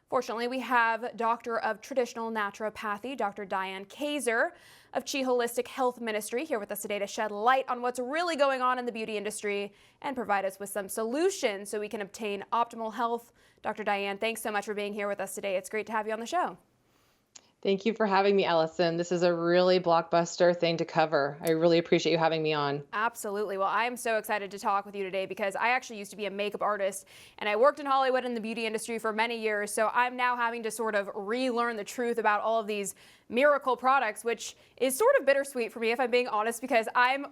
Fortunately, we have Doctor of Traditional Naturopathy, Dr. Diane Kazer of Chi Holistic Health Ministry here with us today to shed light on what's really going on in the beauty industry and provide us with some solutions so we can obtain optimal health. Dr. Diane, thanks so much for being here with us today. It's great to have you on the show. Thank you for having me, Allison. This is a really blockbuster thing to cover. I really appreciate you having me on. Absolutely. Well, I'm so excited to talk with you today because I actually used to be a makeup artist and I worked in Hollywood in the beauty industry for many years. So I'm now having to sort of relearn the truth about all of these miracle products, which is sort of bittersweet for me, if I'm being honest, because I'm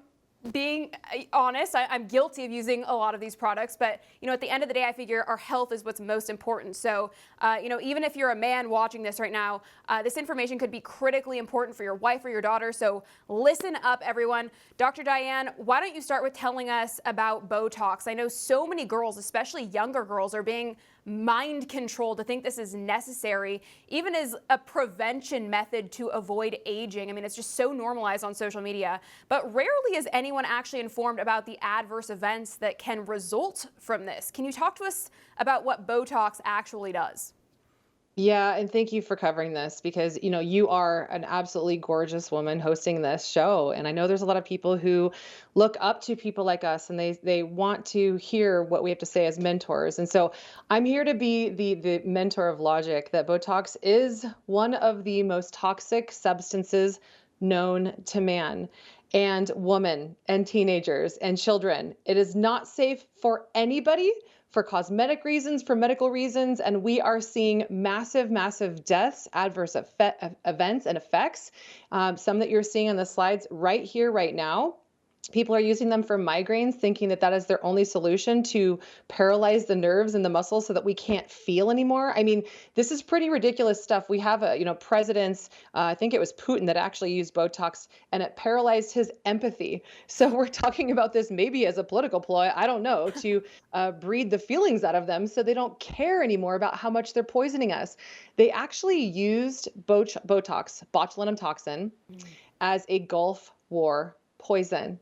guilty of using a lot of these products, but at the end of the day, I figure our health is what's most important. So, even if you're a man watching this right now, this information could be critically important for your wife or your daughter. So listen up, everyone. Dr. Diane, why don't you start with telling us about Botox? I know so many girls, especially younger girls, are being mind controlled to think this is necessary, even as a prevention method to avoid aging. I mean, it's just so normalized on social media, but rarely is anyone actually informed about the adverse events that can result from this. Can you talk to us about what Botox actually does? Yeah, and thank you for covering this because, you are an absolutely gorgeous woman hosting this show. And I know there's a lot of people who look up to people like us and they want to hear what we have to say as mentors. And so I'm here to be the mentor of logic that Botox is one of the most toxic substances known to man and woman and teenagers and children. It is not safe for anybody, for cosmetic reasons, for medical reasons, and we are seeing massive, massive deaths, adverse events and effects, some that you're seeing on the slides right here, right now. People are using them for migraines, thinking that that is their only solution to paralyze the nerves and the muscles so that we can't feel anymore. I mean, this is pretty ridiculous stuff. We have presidents, I think it was Putin that actually used Botox and it paralyzed his empathy. So we're talking about this maybe as a political ploy, I don't know, to breed the feelings out of them so they don't care anymore about how much they're poisoning us. They actually used Botox, botulinum toxin, as a Gulf War poison.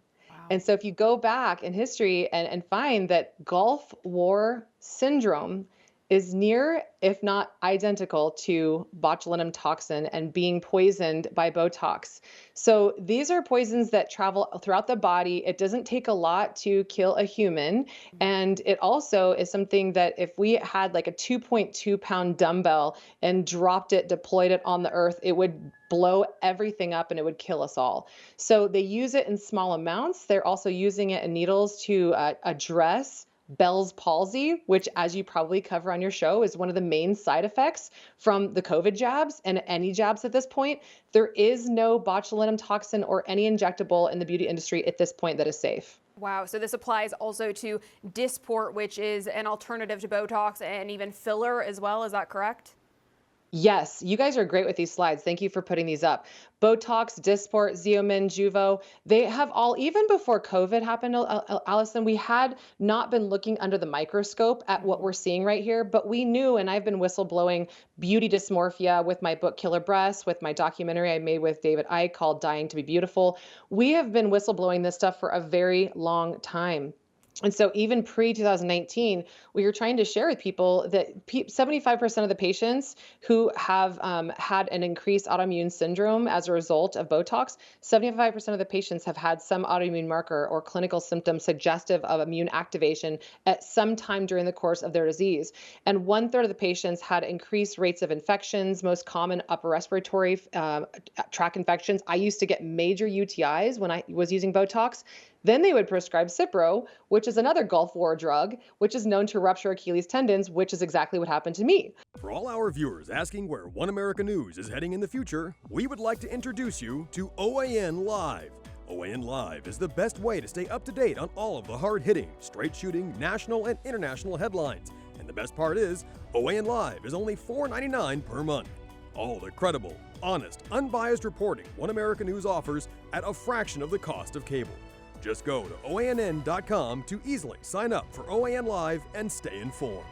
And so if you go back in history and find that Gulf War syndrome is near, if not identical to botulinum toxin and being poisoned by Botox. So these are poisons that travel throughout the body. It doesn't take a lot to kill a human. And it also is something that if we had like a 2.2 pound dumbbell and deployed it on the earth, it would blow everything up and it would kill us all. So they use it in small amounts. They're also using it in needles to address Bell's palsy, which, as you probably cover on your show, is one of the main side effects from the COVID jabs and any jabs at this point. There is no botulinum toxin or any injectable in the beauty industry at this point that is safe. Wow. So this applies also to Disport, which is an alternative to Botox and even filler as well. Is that correct? Yes, you guys are great with these slides. Thank you for putting these up. Botox, Disport, Xeomin, Juvo, they have all, even before COVID happened, Allison, we had not been looking under the microscope at what we're seeing right here, but we knew, and I've been whistleblowing beauty dysmorphia with my book Killer Breasts, with my documentary I made with David Icke called Dying to be Beautiful. We have been whistleblowing this stuff for a very long time. And so even pre-2019, we were trying to share with people that 75% of the patients who have had an increased autoimmune syndrome as a result of Botox, 75% of the patients have had some autoimmune marker or clinical symptom suggestive of immune activation at some time during the course of their disease. And 1/3 of the patients had increased rates of infections, most common upper respiratory tract infections. I used to get major UTIs when I was using Botox. Then they would prescribe Cipro, which is another Gulf War drug, which is known to rupture Achilles tendons, which is exactly what happened to me. For all our viewers asking where One America News is heading in the future, we would like to introduce you to OAN Live. OAN Live is the best way to stay up to date on all of the hard-hitting, straight-shooting, national and international headlines. And the best part is, OAN Live is only $4.99 per month. All the credible, honest, unbiased reporting One America News offers at a fraction of the cost of cable. Just go to OANN.com to easily sign up for OAN Live and stay informed.